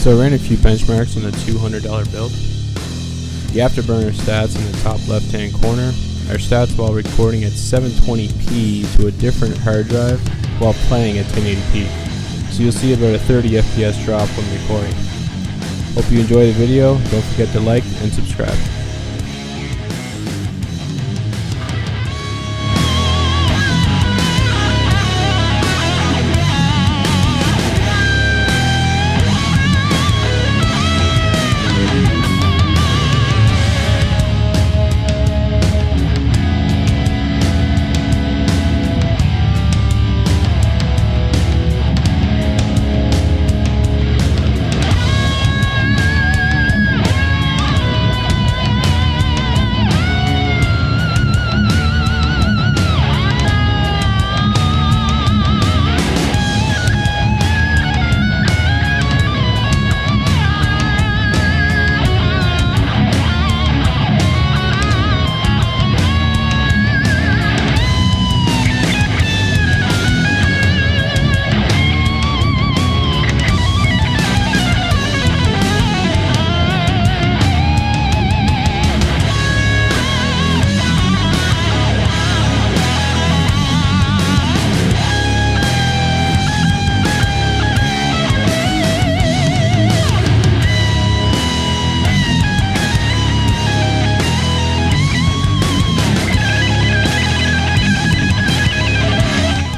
So I ran a few benchmarks on the $200 build. The afterburner stats in the top left hand corner are stats while recording at 720p to a different hard drive while playing at 1080p. So you'll see about a 30 FPS drop when recording. Hope you enjoy the video. Don't forget to like and subscribe.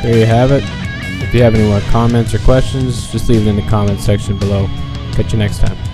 There you have it. If you have any more comments or questions, just leave it in the comments section below. Catch you next time.